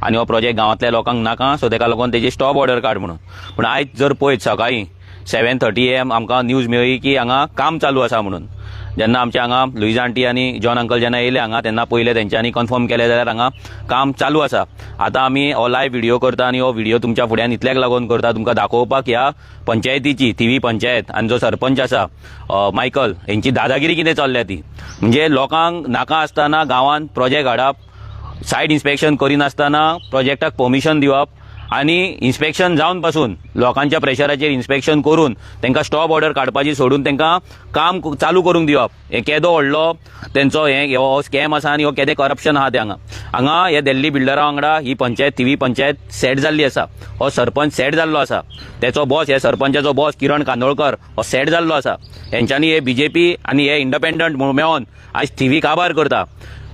आनी हो प्रोजेक्ट गांवांतल्या लोकांक नाका, सो ताका लागून तेजी स्टॉप ऑर्डर काड म्हणून. पूण आयज जर पळयत सकाळीं 7:30 AM आमकां न्यूज मेळ्ळी की हांगा काम चालू आसा म्हणून. जेन्ना आमचे हांगा लुईज आंटी आनी जॉन अंकल जेन्ना येयले हांगा तेन्ना पयले तेंच्यांनी कन्फर्म केलें जाल्यार हांगा काम चालू आसा. आतां आमी हो लायव्ह व्हिडिओ करता आनी हो व्हिडिओ तुमच्या फुड्यान इतल्याक लागून करता तुमकां दाखोवपाक ह्या पंचायतीची थिवी पंचायत आनी जो सरपंच आसा मायकल हेंची दादागिरी कितें चल्ल्या ती. म्हणजे लोकांक नाका आसतना गांवांत प्रोजेक्ट हाडप, सायट इन्स्पेक्शन करिनासतना प्रोजेक्टाक परमिशन दिवप आनी इन्स्पेक्शन जावन पासून लोकांच्या प्रेशराचेर इन्स्पेक्शन करून तांकां स्टॉप ऑर्डर काडपाची सोडून तांकां काम चालू करूंक दिवप. हे केदो व्हडलो तेंचो हो स्कॅम आसा आनी हो केदें करप्शन आहा तें हांगा हे दिल्ली बिल्डरा वांगडा ही पंचायत थिवी पंचायत सेट जाल्ली आसा. हो सरपंच सेट जाल्लो आसा, तेचो बॉस हे सरपंचाचो बॉस किरण कांदोळकर हो सेट जाल्लो आसा. हेंच्यांनी हे BJP आनी हे इंडिपेंडंट मेळोन आयज थिवी काबार करता.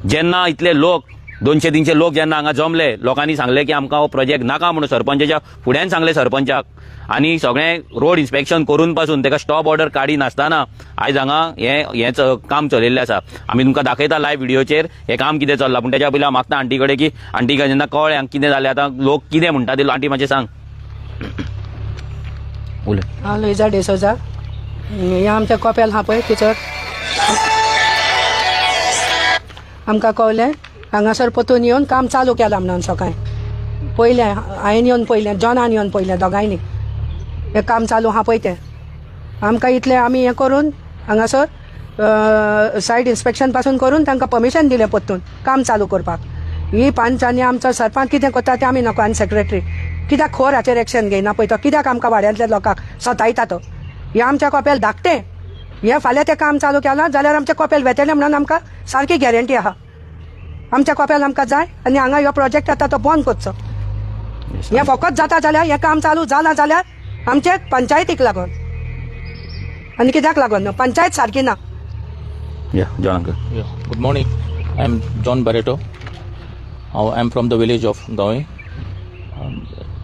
जेन्ना इतले लोक 200-300 लोक जेन्ना हांगा जमले, लोकांनी सांगले की आमकां हो प्रोजेक्ट नाका म्हणून सरपंचाच्या फुड्यान सांगले सरपंचाक, आनी सगळें रोड इन्स्पेक्शन करून पासून ताका स्टॉप ऑर्डर काडी नासतना आयज हांगा हें काम चलयल्लें आसा. आमी तुमकां दाखयता लायव्ह व्हिडिओचेर हें काम कितें चल्लां. पूण तेच्या पयलीं हांव मागता आंटी कडेन की आंटी जेन्ना कळ्ळें हांगा कितें जालें आतां लोक कितें म्हणटा ते आंटी मातशें सांग. उलय. हांव लुईजा डिसोजा, हे आमच्या कॉपेल आहा पळय थंयसर आमकां कळलें हांगासर परतून येवन काम चालू केलां म्हणून. सकाळीं पयलें हांवें येवन पयलें, जॉनान येवन पयलें दोगांयनी हें काम चालू आहा पळय तें. आमकां इतलें आमी हें करून हांगासर सायट इन्स्पेक्शन पासून करून तांकां परमिशन दिलें परतून काम चालू करपाक. ही पंच आनी आमचो सरपंच कितें करता तें आमी नको. आनी सेक्रेटरी कित्याक खोर हाचेर एक्शन घेयना पळय तो, कित्याक आमकां वाड्यांतल्या लोकांक सतायता तो. हें आमच्या कॉपेल धाकटें. हें फाल्यां तें काम चालू केलां जाल्यार आमचें कॉपेल वेतलें म्हणून आमकां सारकी गॅरंटी आहा. आमच्या कॉपेल आमकां जाय आनी हांगा हो प्रोजेक्ट आतां तो बंद करचो. हें फकत जाता जाल्यार हें काम चालू जालां जाल्यार आमचे पंचायतीक लागून आनी कित्याक लागून पंचायत सारकी ना. John uncle. Good morning. I am John Barreto. I am from the village of Gawe.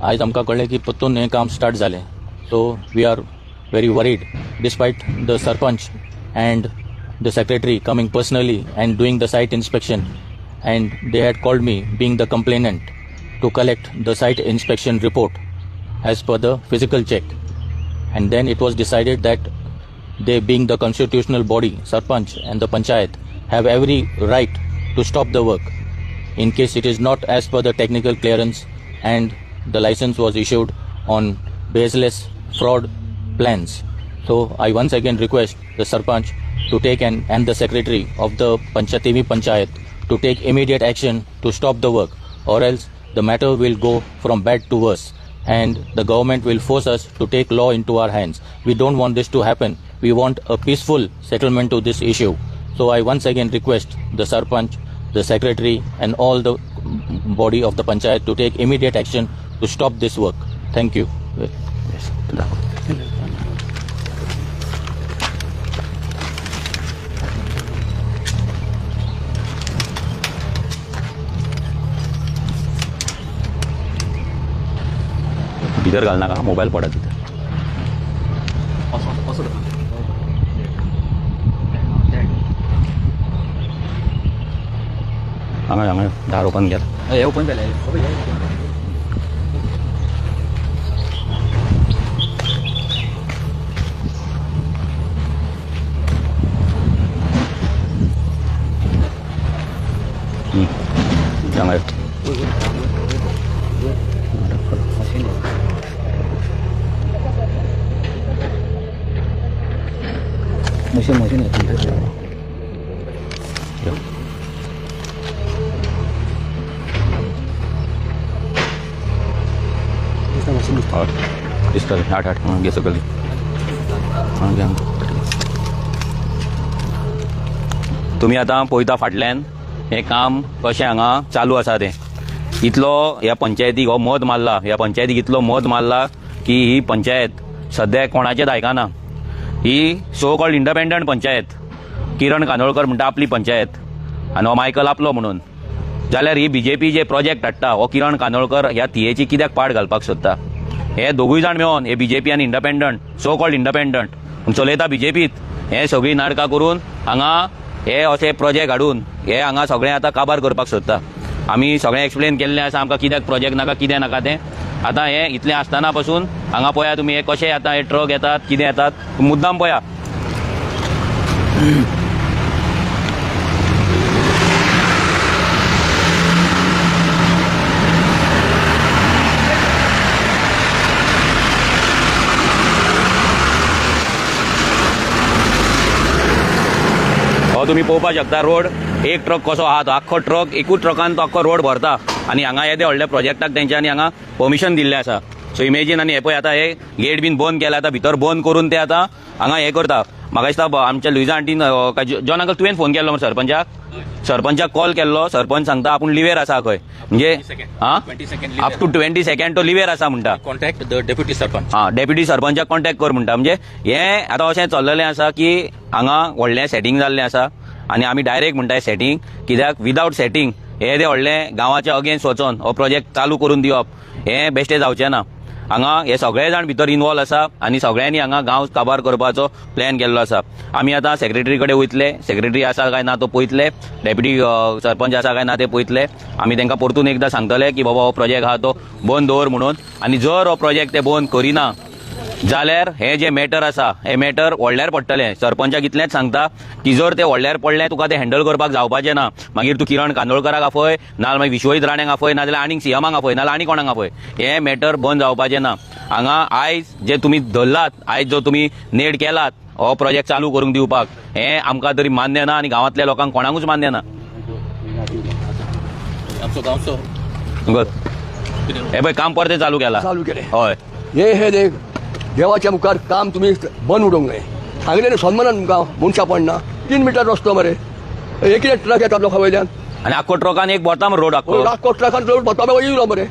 आज आमकां कळ्ळें की परतून हें काम स्टार्ट जालें. So we are very worried despite the sarpanch and the secretary coming personally and doing the site inspection, and they had called me being the complainant to collect the site inspection report as per the physical check. And then it was decided that they, being the constitutional body, sarpanch and the panchayat, have every right to stop the work in case it is not as per the technical clearance and the license was issued on baseless fraud plans. So I once again request the sarpanch to take and the secretary of the TV panchayat to take immediate action to stop the work, or else the matter will go from bad to worse and the government will force us to take law into our hands. We don't want this to happen. We want a peaceful settlement to this issue. So I once again request the sarpanch, the secretary and all the body of the panchayat to take immediate action to stop this work. Thank you. Yes. भितर घाल नाका, mobile पडा तिथं. हांगा दार open केला. हे open केलें. हांगा मशीन डिस्टल 8 घे सगळी. तुम्ही आतां पळयता फाटल्यान हें काम कशें हांगा चालू आसा तें. इतलो ह्या पंचायतीक हो मत मारला, ह्या पंचायतीक इतलो मत मारला की ही पंचायत सद्या कोणाचेच आयकना. ही सो कॉल्ड इंडिपेंडंट पंचायत. किरण कांदोळकर म्हणटा आपली पंचायत आनी हो मायकल आपलो म्हणून. जाल्यार ही BJP जे प्रोजेक्ट हाडटा हो किरण कांदोळकर ह्या थियेची कित्याक पाड घालपाक सोदता. हे दोगूय जाण मेळोन हे BJP आनी इंडिपेंडंट सो कॉल्ड इंडिपेंडंट चलयता BJPत. हे सगळी नाटकां करून हांगा हे अशे प्रोजेक्ट हाडून हे हांगा सगळें आतां काबार करपाक सोदता. आमी सगळें एक्सप्लेन केल्लें आसा आमकां कित्याक प्रोजेक्ट नाका कितें नाका तें आतां हें इतलें आसतना पासून हांगा पळया तुमी हे कशें आतां हे ट्रक येतात कितें येतात मुद्दाम पळया हो तुम्ही पळोवपाक शकता रोड एक ट्रक कसो आहा तो आख्खो ट्रक एकूच ट्रकान तो आख्खो रोड भरता आनी हांगा येदे व्हडल्या प्रोजेक्टाक तेंच्यांनी हांगा परमिशन दिल्लें आसा सो इमेजीन आनी हे पळय आतां हे गेट बीन बंद केला आतां भितर बंद करून ते आतां हांगा हे करता म्हाका दिसता आमच्या लुईजा आंटीन जॉन अंकल तुवें फोन केल्लो सरपंचाक कॉल केल्लो सरपंच सांगता आपूण लिवेर आसा खंय म्हणजे अप टू 20 सेकंड तो लिवेर आसा म्हणटा contact the deputy sarpanch deputy सरपंचाक कॉन्टॅक्ट कर म्हणटा म्हणजे हें आतां अशें चल्लेलें आसा की हांगा व्हडलें सेटींग जाल्लें आसा आनी आमी डायरेक्ट म्हणटाय सेटींग कित्याक विदावट सेटींग हे व्हडलें गांवाच्या अगेन्स्ट वचोन हो प्रोजेक्ट चालू करून दिवप हें बेश्टें जावचें ना हांगा हे सगळे जाण भितर इन्वॉल्व आसा आनी सगळ्यांनी हांगा गांव काबार करपाचो प्लॅन केल्लो आसा आमी आतां सेक्रेटरी कडेन वयतले सेक्रेटरी आसा काय ना तो पळयतले डेप्युटी सरपंच आसा काय ना ते पळयतले आमी तांकां परतून एकदां सांगतले की बाबा हो प्रोजेक्ट आहा तो बंद दवर म्हणून आनी जर हो प्रोजेक्ट ते बंद करिना जाल्यार हे जे मॅटर आसा हे मॅटर व्हडल्यार पडटलें सरपंचाक इतलेंच सांगता की जर ते व्हडल्यार पडलें तुका तें हँडल करपाक जावपाचें ना मागीर तूं किरण कांदोळकराक आपय नाजाल्यार मागीर विश्वजीत राणेंक आपय नाजाल्यार आनीक सीएमाक आपय नाजाल्यार आनी कोणाक आपय हे मॅटर बंद जावपाचें ना हांगा आयज जे तुमी धरलात आयज जो तुमी नेट केलात हो प्रोजेक्ट चालू करूंक दिवपाक हें आमकां तरी मान्य ना आनी गांवांतल्या लोकांक कोणाकूच मान्य ना हे पळय काम परतें चालू केलां हय हे देख देवाच्या मुखार काम तुम्ही बंद उडोवंक जाय सांगले न्हू सन्मानान तुमकां मनशां पडना 3 मिटर रस्तो मरे एक ट्रक येतात लोकां वयल्यान आनी आख्खो ट्रकान एक भरता मरे रोड आख्खो ट्रकान रोड भरता येयलो मरे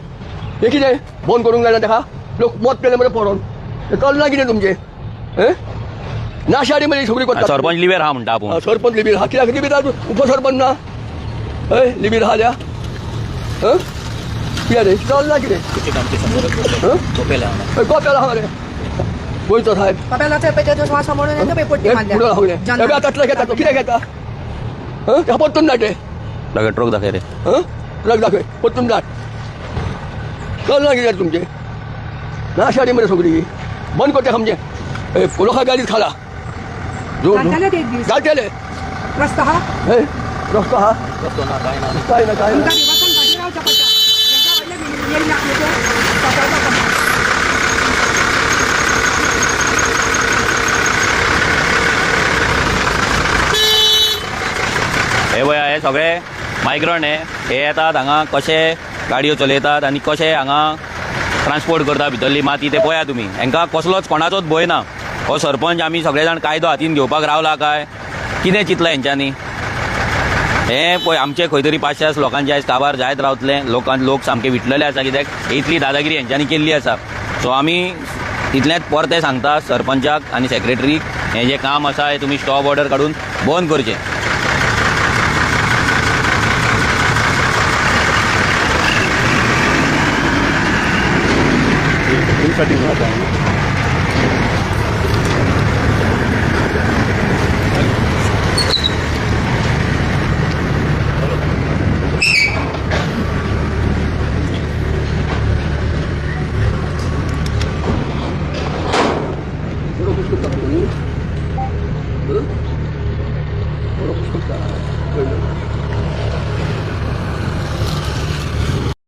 हे कितें बंद करूंक जायना तेका लोक मत केले मरे पडोन चलना कितें तुमचें नाशाडी मरे सगळी करता सरपंच लिवेर आहा म्हणटा आपूण सरपंच लिबीर हा कित्याक लिबीर उपसरपंच ना हय लिबीर हा द्या कितें रे चलना कितें कोपेला हा मरे गोंयचो साहेब कपेलाचे पेटेचो श्वास म्हणून येतो पेपट्टी फुडें आता ट्रक येता तो कितें घेता तेका परतून धाड ट्रक दाखय रे ट्रक दाखय परतून धाड चलना कितें तुमचें नाशाडी मरे सगळी बंद करता म्हणजे लोकां गाडीत खाला घालतले रस्तो हा रस्तो हा काय ना काय ना हे पळय हे सगळे मायग्रंट हे येतात हांगा कशे गाडयो चलयतात आनी कशे हांगा ट्रान्सपोर्ट करता भितरली माती ते पळया तुमी हांकां कसलोच कोणाचोच भंय ना हो सरपंच आमी सगळे जाण कायदो हातीन घेवपाक रावला काय कितें चिंतलां हेंच्यांनी हे पळय आमचे खंय तरी 500 लोकांचे आयज काबार जायत रावतले लोक सामके विटलेले आसा कित्याक इतली दादागिरी हेंच्यांनी केल्ली आसा सो आमी इतलेंच परतें सांगता सरपंचाक आनी सेक्रेटरीक हें जें काम आसा हें तुमी स्टॉप ऑर्डर काडून बंद करचें